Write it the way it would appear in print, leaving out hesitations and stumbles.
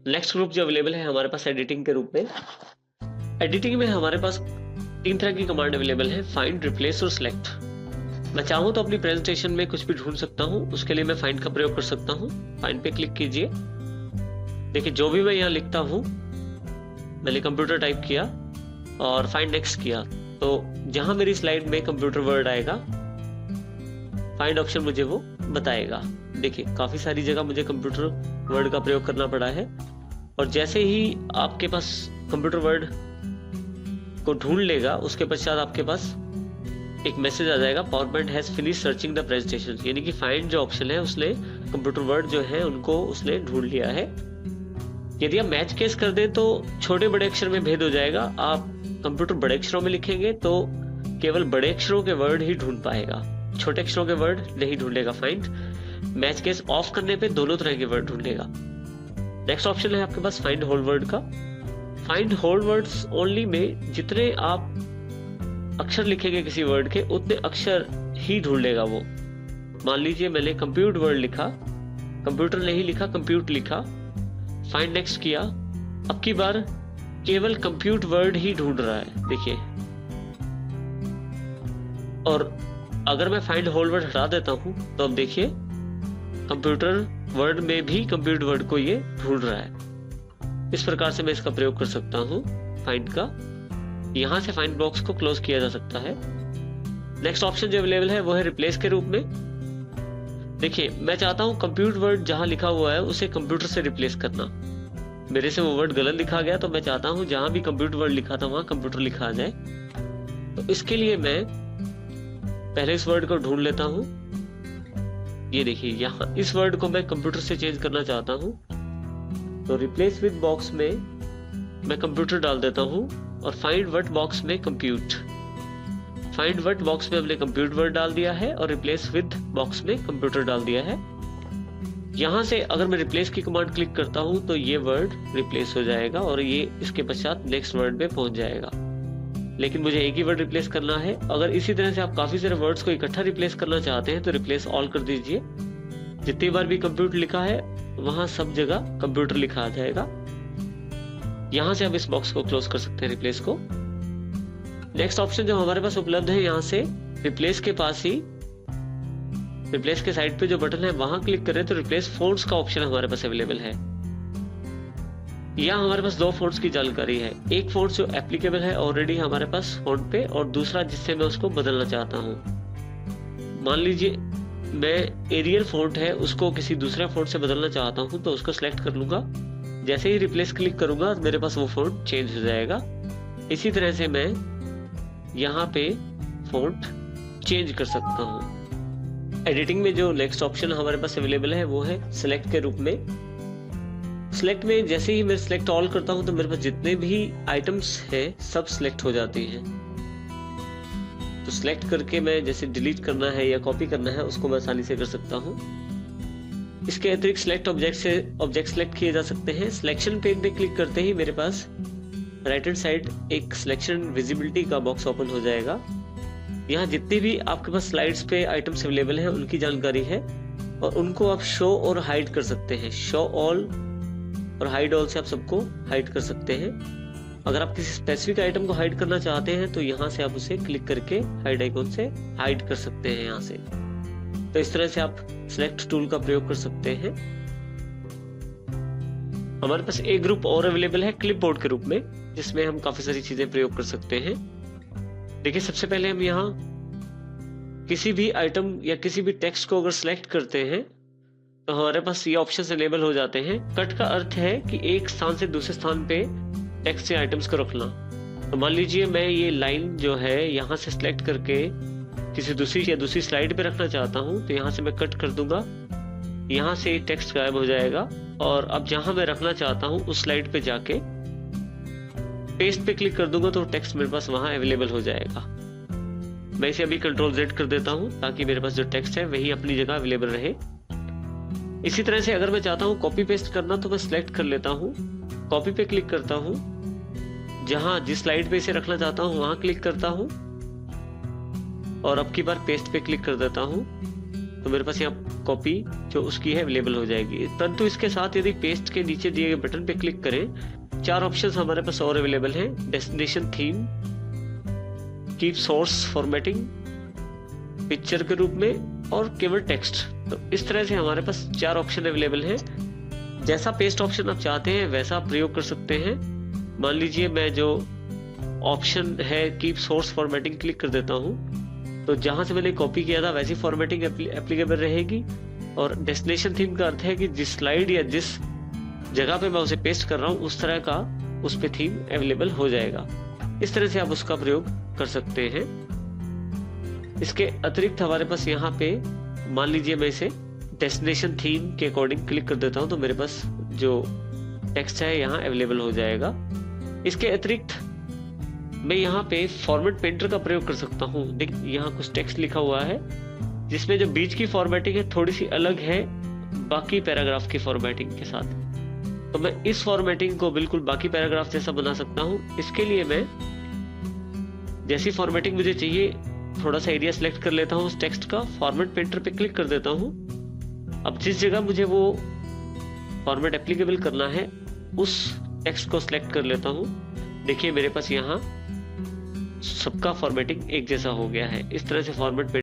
Next group जो available है हमारे पास एडिटिंग के रूप में। एडिटिंग में हमारे पास 3 तरह की कमांड अवेलेबल है, फाइंड, रिप्लेस और सिलेक्ट। मैं चाहूँ तो अपनी प्रेजेंटेशन में कुछ भी ढूंढ सकता हूँ, उसके लिए मैं फाइंड का प्रयोग कर सकता हूँ। फाइंड पे क्लिक कीजिए। देखिए जो भी मैं यहाँ लिखता हूँ, मैंने कंप्यूटर टाइप किया और फाइंड नेक्स्ट किया, तो जहां मेरी स्लाइड में कंप्यूटर वर्ड आएगा, फाइंड ऑप्शन मुझे वो बताएगा। देखिए काफी सारी जगह मुझे कंप्यूटर वर्ड का प्रयोग करना पड़ा है, और जैसे ही आपके पास कंप्यूटर वर्ड को ढूंढ लेगा, उसके पश्चात आपके पास एक मैसेज आ जाएगा, PowerPoint has finish searching the presentation. यानी कि फाइंड जो ऑप्शन है उसने कंप्यूटर वर्ड जो है उनको उसने ढूंढ लिया है। यदि आप मैच केस कर दें तो छोटे बड़े अक्षर में भेद हो जाएगा। आप कंप्यूटर बड़े अक्षरों में लिखेंगे तो केवल बड़े अक्षरों के वर्ड ही ढूंढ पाएगा, छोटे अक्षरों के वर्ड नहीं ढूंढेगा। फाइंड मैच केस ऑफ करने पे दोनों तरह के वर्ड ढूंढेगा। नेक्स्ट ऑप्शन है आपके पास फाइंड होल वर्ड का। फाइंड होल वर्ड्स ओनली में जितने आप अक्षर लिखेंगे किसी वर्ड के, उतने अक्षर ही ढूंढ लेगा वो। मान लीजिए मैंने कंप्यूट वर्ड लिखा, कंप्यूटर नहीं लिखा, कंप्यूट लिखा, फाइंड नेक्स्ट किया, अब की बार केवल कंप्यूट वर्ड ही ढूंढ रहा है। देखिए, और अगर मैं फाइंड होल वर्ड हटा देता हूं तो अब देखिए कंप्यूटर वर्ड में भी कंप्यूट वर्ड को ये ढूंढ रहा है। इस प्रकार से मैं इसका प्रयोग कर सकता हूं फाइंड का। यहां से फाइंड बॉक्स को क्लोज किया जा सकता है। नेक्स्ट ऑप्शन जो अवेलेबल है वो है रिप्लेस के रूप में। देखिए मैं चाहता हूं कंप्यूट वर्ड जहां लिखा हुआ है उसे कंप्यूटर से रिप्लेस करना। मेरे से वो वर्ड गलत लिखा गया, तो मैं चाहता हूं जहां भी कंप्यूटर वर्ड लिखा था वहां कंप्यूटर लिखा आ जाए। तो इसके लिए मैं पहले इस वर्ड को ढूंढ लेता हूं। ये देखिए यहाँ इस वर्ड को मैं कंप्यूटर से चेंज करना चाहता हूं, तो रिप्लेस विद बॉक्स में मैं कंप्यूटर डाल देता हूं और फाइंड वर्ड बॉक्स में कंप्यूट। फाइंड वर्ड बॉक्स में हमने कंप्यूट वर्ड डाल दिया है और रिप्लेस विद बॉक्स में कंप्यूटर डाल दिया है। यहां से अगर मैं रिप्लेस की कमांड क्लिक करता हूं तो ये वर्ड रिप्लेस हो जाएगा और ये इसके पश्चात नेक्स्ट वर्ड में पहुंच जाएगा। लेकिन मुझे एक ही वर्ड रिप्लेस करना है। अगर इसी तरह से आप काफी सारे वर्ड्स को इकट्ठा रिप्लेस करना चाहते हैं तो रिप्लेस ऑल कर दीजिए। जितनी बार भी कंप्यूटर लिखा है वहां सब जगह कंप्यूटर लिखा आ जाएगा। यहां से आप इस बॉक्स को क्लोज कर सकते हैं, रिप्लेस को। नेक्स्ट ऑप्शन जो हमारे पास उपलब्ध है, यहां से रिप्लेस के पास ही रिप्लेस के साइड पे जो बटन है वहां क्लिक करें तो रिप्लेस फोन्ट्स का ऑप्शन हमारे पास अवेलेबल है। यहाँ हमारे पास 2 फोन्ट्स की जानकारी है। एक फोन्ट जो एप्लीकेबल है ऑलरेडी हमारे पास फोन पे, और दूसरा जिससे मैं उसको बदलना चाहता हूँ। मान लीजिए मैं एरियल फोन्ट है उसको किसी दूसरे फोन्ट से बदलना चाहता हूँ, तो उसको सिलेक्ट कर लूंगा। जैसे ही रिप्लेस क्लिक करूंगा मेरे पास वो फोन्ट चेंज हो जाएगा। इसी तरह से मैं यहाँ पे फोन्ट चेंज कर सकता हूँ। एडिटिंग में जो नेक्स्ट ऑप्शन हमारे पास अवेलेबल है वो है सिलेक्ट के रूप में। सिलेक्ट में जैसे ही मैं सिलेक्ट ऑल करता हूं तो मेरे पास जितने भी आइटम्स हैं सब सिलेक्ट हो जाती हैं। तो सिलेक्ट करके मैं जैसे डिलीट करना है या कॉपी करना है उसको मैं आसानी से कर सकता हूं। इसके अतिरिक्त सिलेक्ट ऑब्जेक्ट से ऑब्जेक्ट सिलेक्ट किए जा सकते हैं। सिलेक्शन पेन पे क्लिक करते ही मेरे पास राइट हैंड साइड एक सिलेक्शन विजिबिलिटी का बॉक्स ओपन हो जाएगा। यहाँ जितनी भी आपके पास स्लाइड्स पे आइटम्स अवेलेबल हैं उनकी जानकारी है, और उनको आप शो और हाइड कर सकते हैं। शो ऑल और हाइड ऑल से आप सबको हाइड कर सकते हैं। अगर आप किसी स्पेसिफिक आइटम को हाइड करना चाहते हैं तो यहाँ से आप उसे क्लिक करके हाइड आइकॉन से हाइड कर सकते हैं यहाँ से। तो इस तरह से आप सिलेक्ट टूल का प्रयोग कर सकते हैं। हमारे पास एक ग्रुप और अवेलेबल है क्लिपबोर्ड के रूप में, जिसमें हम काफी सारी चीजें प्रयोग कर सकते हैं। देखिए सबसे पहले हम यहाँ किसी भी आइटम या किसी भी टेक्स्ट को अगर सिलेक्ट करते हैं तो हमारे पास ये ऑप्शन एनेबल हो जाते हैं। कट का अर्थ है कि एक स्थान से दूसरे स्थान पे टेक्स्ट या आइटम्स को रखना। तो मान लीजिए मैं ये लाइन जो है यहाँ से सिलेक्ट करके किसी दूसरी स्लाइड पे रखना चाहता हूँ, तो यहाँ से मैं कट कर दूंगा, यहाँ से टेक्स्ट गायब हो जाएगा। और अब जहां मैं रखना चाहता हूँ उस स्लाइड पे जाके पेस्ट पे क्लिक कर दूंगा तो टेक्स्ट मेरे पास वहां अवेलेबल हो जाएगा। मैं इसे अभी कंट्रोल Z कर देता हूं ताकि मेरे पास जो टेक्स्ट है वही अपनी जगह अवेलेबल रहे। इसी तरह से अगर मैं चाहता हूं कॉपी पेस्ट करना तो मैं सिलेक्ट कर लेता हूं, कॉपी पे क्लिक करता हूं, जहां जिस स्लाइड पे इसे रखना चाहता हूं वहां क्लिक करता हूं और अब की बार पेस्ट पे क्लिक कर देता हूं। तो मेरे पास यहाँ कॉपी जो उसकी है अवेलेबल हो जाएगी। परंतु इसके साथ यदि पेस्ट के नीचे दिए गए बटन पे क्लिक करें, 4 ऑप्शंस हमारे पास और अवेलेबल हैं। Destination theme, keep source formatting, picture के रूप में और केवल टेक्स्ट। तो इस तरह से हमारे पास 4 ऑप्शन अवेलेबल हैं। जैसा पेस्ट ऑप्शन आप चाहते हैं वैसा आप प्रयोग कर सकते हैं। मान लीजिए मैं जो ऑप्शन है कीप सोर्स फॉर्मेटिंग क्लिक कर देता हूं, तो जहां से मैंने कॉपी किया था वैसी फॉर्मेटिंग एप्लीकेबल रहेगी। और डेस्टिनेशन थीम का अर्थ है कि जिस स्लाइड या जिस जगह पे मैं उसे पेस्ट कर रहा हूं उस तरह का उस पे थीम अवेलेबल हो जाएगा। इस तरह से आप उसका प्रयोग कर सकते हैं। इसके अतिरिक्त हमारे पास यहाँ पे मान लीजिए मैं इसे डेस्टिनेशन थीम के अकॉर्डिंग क्लिक कर देता हूं, तो मेरे पास जो टेक्स्ट है यहाँ अवेलेबल हो जाएगा। इसके अतिरिक्त मैं यहाँ पे फॉर्मेट पेंटर का प्रयोग कर सकता हूँ। देखिए यहाँ कुछ टेक्स्ट लिखा हुआ है जिसमें जो बीच की फॉर्मेटिंग है थोड़ी सी अलग है बाकी पैराग्राफ की फॉर्मेटिंग के साथ। तो मैं इस फॉर्मेटिंग को बिल्कुल बाकी पैराग्राफ जैसा बना सकता हूँ। इसके लिए मैं जैसी फॉर्मेटिंग मुझे चाहिए थोड़ा सा एरिया सेलेक्ट कर लेता हूँ उस टेक्स्ट का, फॉर्मेट पेंटर पे क्लिक कर देता हूँ। अब जिस जगह मुझे वो फॉर्मेट एप्लीकेबल करना है उस टेक्स्ट को सिलेक्ट कर लेता हूँ। देखिए मेरे पास यहाँ सबका फॉर्मेटिंग एक जैसा हो गया है। इस तरह से फॉर्मेट